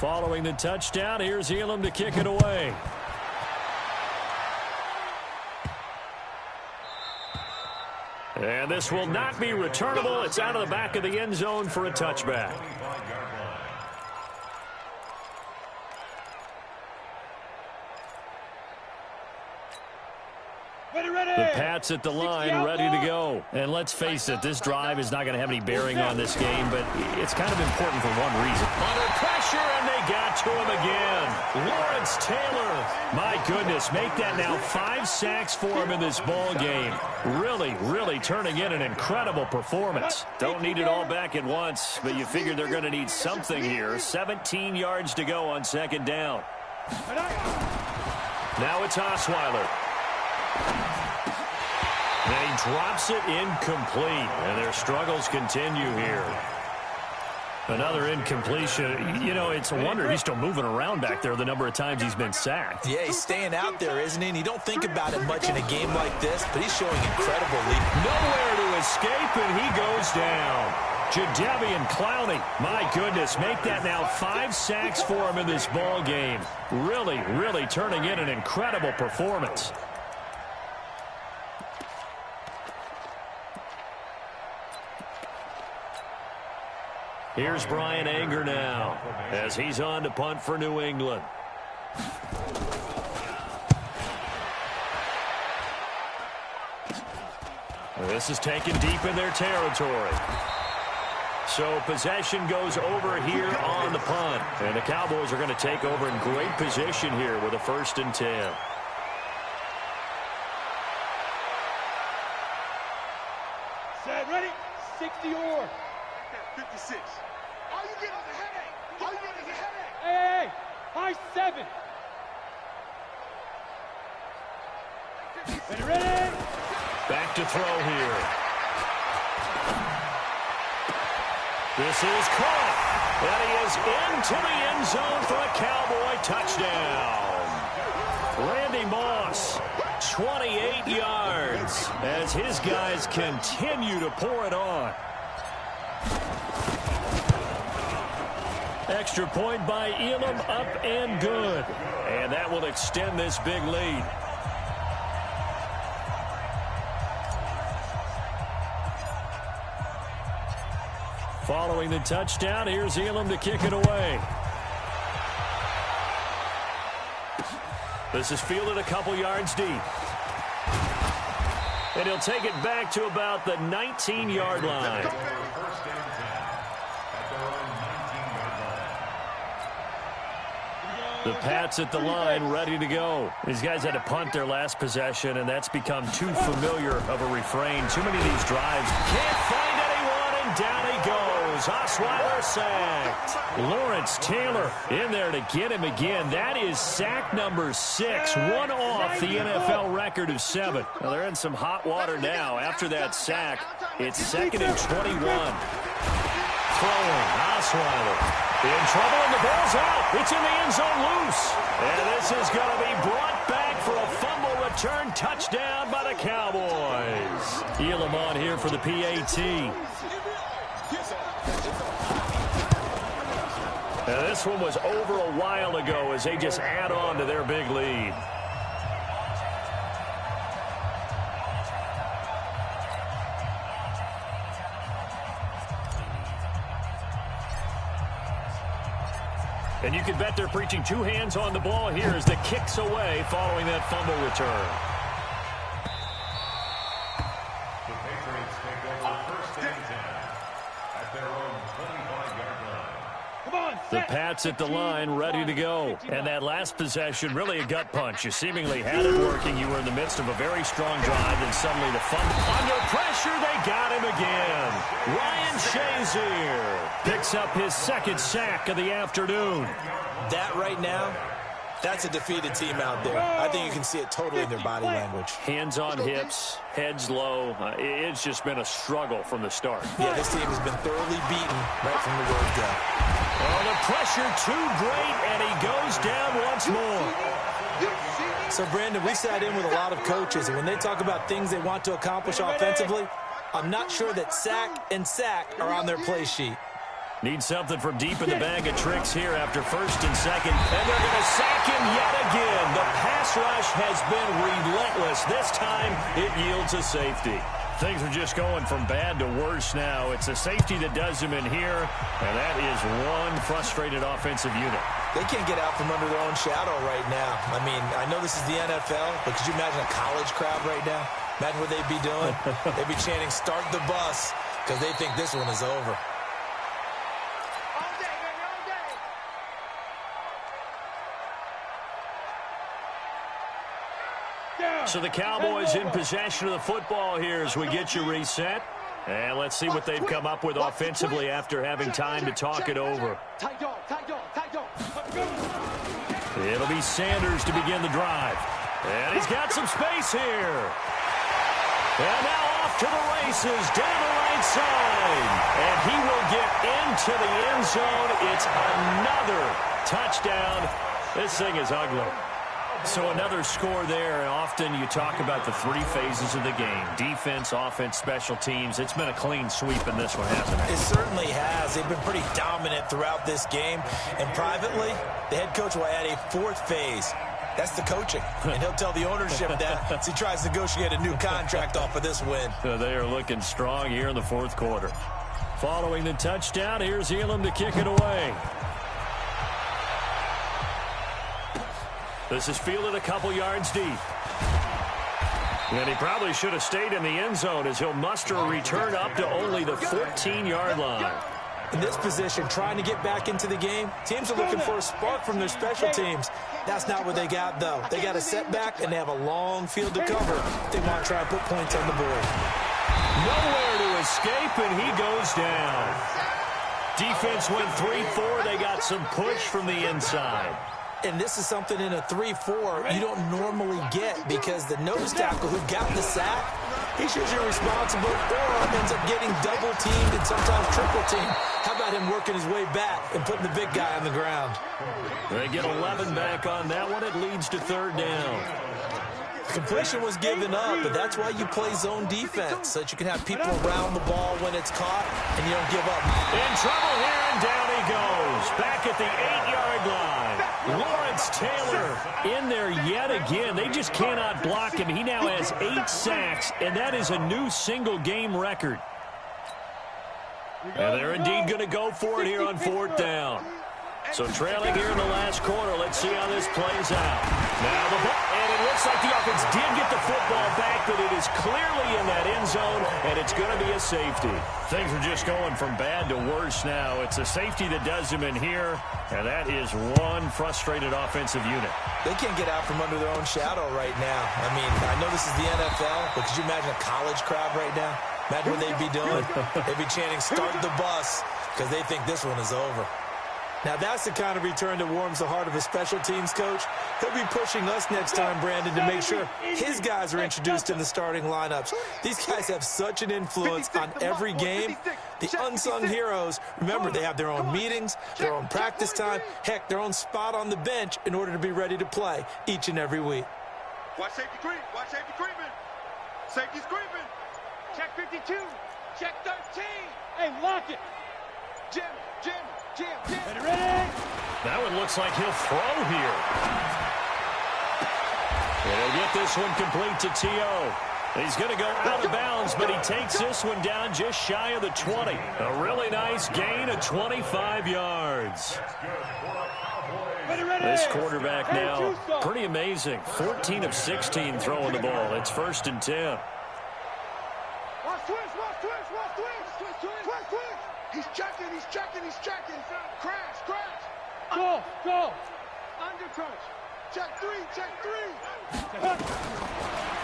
Following the touchdown, here's Elam to kick it away. And this will not be returnable. It's out of the back of the end zone for a touchback. The Pats at the line, ready to go. And let's face it, this drive is not going to have any bearing on this game, but it's kind of important for one reason. Under pressure, and they got to him again. Lawrence Taylor. My goodness, make that now 5 sacks for him in this ball game. Really turning in an incredible performance. Don't need it all back at once, but you figure they're going to need something here. 17 yards to go on second down. Now it's Osweiler. And he drops it incomplete, and their struggles continue here. Another incompletion. You know, it's a wonder he's still moving around back there the number of times he's been sacked. Yeah, he's staying out there, isn't he? And you don't think about it much in a game like this, but he's showing incredible lead. Nowhere to escape, and he goes down. Jadeveon Clowney, my goodness, make that now 5 sacks for him in this ball game. Really turning in an incredible performance. Here's Brian Anger now as he's on to punt for New England. This is taken deep in their territory. So possession goes over here on the punt. And the Cowboys are going to take over in great position here with a 1st and 10. Set, ready, 60 or 56. All you get is a headache. All you get is a headache. Hey, high 7. Ready? Back to throw here. This is caught. And he is into the end zone for a Cowboy touchdown. Randy Moss, 28 yards as his guys continue to pour it on. Extra point by Elam, up and good. And that will extend this big lead. Following the touchdown, here's Elam to kick it away. This is fielded a couple yards deep. And he'll take it back to about the 19-yard line. The Pats at the line, ready to go. These guys had to punt their last possession, and that's become too familiar of a refrain. Too many of these drives. Can't find anyone, and down he goes. Osweiler sacked. Lawrence Taylor in there to get him again. That is sack number 6, one off the NFL record of 7. Well, they're in some hot water now. After that sack, it's 2nd and 21. Throwing, Osweiler. In trouble, and the ball's out. It's in the end zone loose. And this is going to be brought back for a fumble return touchdown by the Cowboys. Elam on here for the PAT. Now, this one was over a while ago as they just add on to their big lead. And you can bet they're preaching 2 hands on the ball here as the kick's away following that fumble return. The Patriots take over 1st and 10 at their own 25-yard line. Come on, The Pats at the line, ready to go. And that last possession, really a gut punch. You seemingly had it working. You were in the midst of a very strong drive, and suddenly the fumble. Under pressure, they got him again. Ryan Shazier picks up his 2nd sack of the afternoon. That right now, that's a defeated team out there. I think you can see it totally in their body language. Hands on hips, heads low. It's just been a struggle from the start. Yeah, this team has been thoroughly beaten right from the word go. Oh, the pressure too great, and he goes down once more. So, Brandon, we sat in with a lot of coaches, and when they talk about things they want to accomplish offensively, I'm not sure that sack and sack are on their play sheet. Need something from deep in the bag of tricks here after first and second. And they're going to sack him yet again. The pass rush has been relentless. This time, it yields a safety. Things are just going from bad to worse now. It's a safety that does him in here, and that is one frustrated offensive unit. They can't get out from under their own shadow right now. I mean, I know this is the NFL, but could you imagine a college crowd right now? Imagine what they'd be doing. They'd be chanting, "Start the bus," because they think this one is over. So the Cowboys in possession of the football here as we get you reset. And let's see what they've come up with offensively after having time to talk it over. It'll be Sanders to begin the drive. And he's got some space here. And now off to the races down the right side. And he will get into the end zone. It's another touchdown. This thing is ugly. So another score there. Often you talk about the three phases of the game: defense, offense, special teams. It's been a clean sweep in this one, hasn't it? It certainly has. They've been pretty dominant throughout this game. And privately, the head coach will add a fourth phase. That's the coaching. And he'll tell the ownership that as he tries to negotiate a new contract off of this win. So they are looking strong here in the fourth quarter. Following the touchdown, here's Elam to kick it away. This is fielded a couple yards deep. And he probably should have stayed in the end zone as he'll muster a return up to only the 14-yard line. In this position, trying to get back into the game, teams are looking for a spark from their special teams. That's not what they got, though. They got a setback, and they have a long field to cover. They want to try and put points on the board. Nowhere to escape, and he goes down. Defense went 3-4. They got some push from the inside. And this is something in a 3-4 you don't normally get because the nose tackle who got the sack, he's usually responsible or ends up getting double-teamed and sometimes triple-teamed. How about him working his way back and putting the big guy on the ground? They get 11 back on that one. It leads to third down. Completion was given up, but that's why you play zone defense, so that you can have people around the ball when it's caught and you don't give up. In trouble here, and down he goes. Back at the 8-yard line. Lawrence Taylor in there yet again. They just cannot block him. He now has 8 sacks, and that is a new single-game record. And they're indeed going to go for it here on fourth down. So trailing here in the last quarter. Let's see how this plays out. Now the ball, and it looks like the offense did get the football back, but it is clearly in that end zone, and it's going to be a safety. Things are just going from bad to worse now. It's a safety that does him in here, and that is one frustrated offensive unit. They can't get out from under their own shadow right now. I mean, I know this is the NFL, but could you imagine a college crowd right now? Imagine what they'd be doing. They'd be chanting, "Start the bus," because they think this one is over. Now, that's the kind of return that warms the heart of a special teams coach. He'll be pushing us next time, Brandon, to make sure his guys are introduced in the starting lineups. These guys have such an influence on every game. The unsung heroes, remember, they have their own meetings, their own practice time, heck, their own spot on the bench in order to be ready to play each and every week. Watch safety creep. Watch safety creeping. Safety's creeping. Check 52. Check 13. Hey, lock it. Jim. Ready? That one looks like he'll throw here. And he'll get this one complete to T.O. He's going to go out of bounds, but he takes this one down just shy of the 20. A really nice gain of 25 yards. This quarterback now, pretty amazing. 14 of 16 throwing the ball. It's 1st and 10. Watch twist. He's checking. Crash. Go. Under coach. Check three.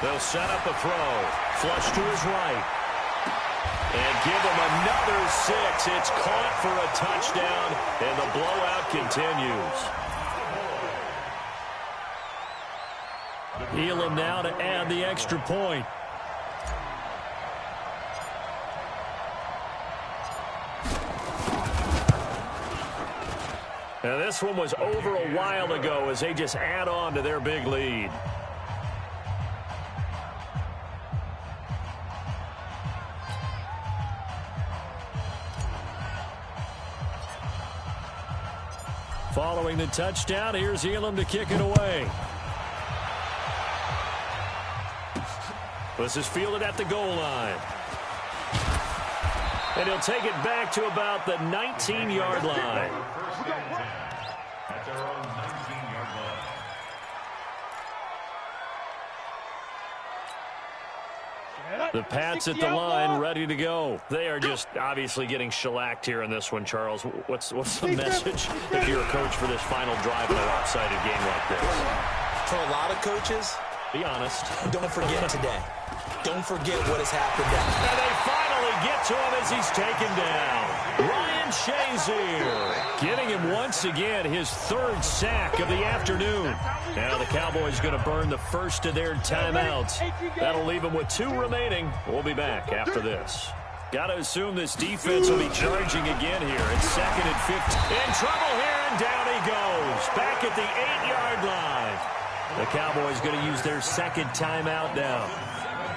They'll set up a throw. Flush to his right. And give him another 6. It's caught for a touchdown, and the blowout continues. Elam now to add the extra point. Now this one was over a while ago as they just add on to their big lead. Following the touchdown, here's Elam to kick it away. This is fielded at the goal line. And he'll take it back to about the 19-yard line. First and 10 at their own 19-yard line. The Pats at the line, ready to go. They are just obviously getting shellacked here in this one, Charles. What's the message if you're a coach for this final drive in a lopsided game like this? For a lot of coaches, be honest. Don't forget today. Don't forget what has happened now. And they finally get to him as he's taken down. Ryan Shazier getting him once again his third sack of the afternoon. Now the Cowboys going to burn the first of their timeouts. That'll leave them with 2 remaining. We'll be back after this. Got to assume this defense will be charging again here. It's 2nd and 15. In trouble here, and down he goes. Back at the 8-yard line. The Cowboys going to use their second timeout now.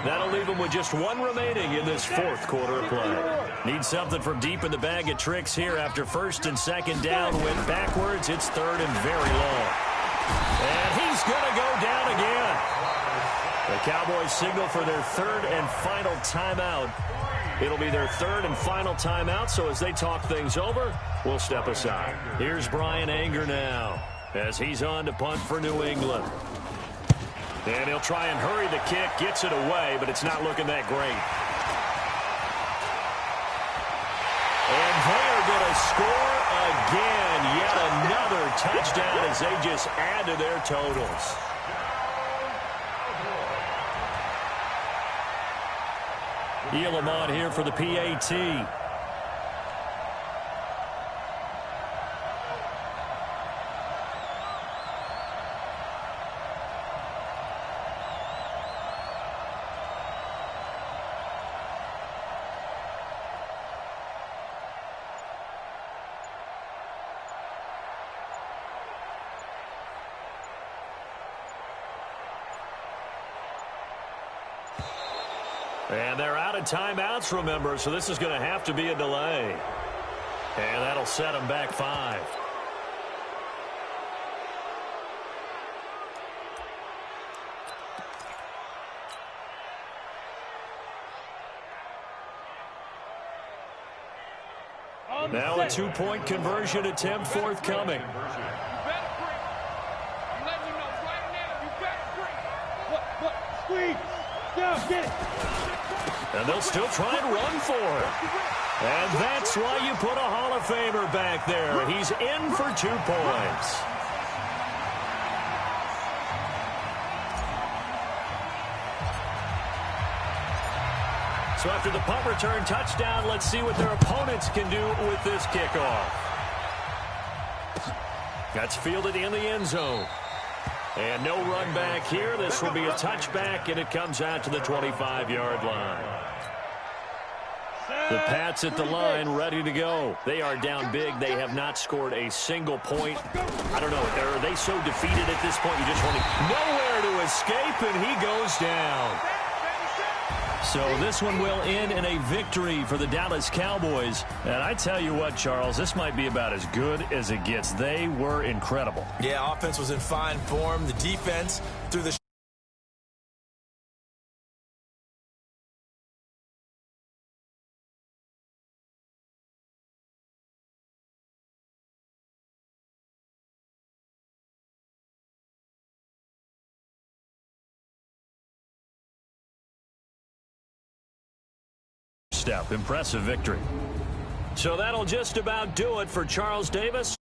That'll leave them with just 1 remaining in this 4th quarter of play. Need something from deep in the bag of tricks here after 1st and 2nd down. Went backwards. It's 3rd and very long. And he's going to go down again. The Cowboys signal for their 3rd and final timeout. It'll be their 3rd and final timeout, so as they talk things over, we'll step aside. Here's Brian Anger now as he's on to punt for New England. And he'll try and hurry the kick, gets it away, but it's not looking that great. And they are going to score again. Yet another touchdown as they just add to their totals. Elam on here for the PAT. And they're out of timeouts, remember, so this is going to have to be a delay. And that'll set them back 5. Now a 2-point conversion attempt forthcoming. And they'll still try and run for it. And that's why you put a Hall of Famer back there. He's in for 2 points. So after the punt return touchdown, let's see what their opponents can do with this kickoff. That's fielded in the end zone. And no run back here. This will be a touchback, and it comes out to the 25-yard line. The Pats at the line, ready to go. They are down big. They have not scored a single point. I don't know. Are they so defeated at this point? You just want nowhere to escape, and he goes down. So this one will end in a victory for the Dallas Cowboys. And I tell you what, Charles, this might be about as good as it gets. They were incredible. Yeah, offense was in fine form. The defense through the step. Impressive victory. So that'll just about do it for Charles Davis.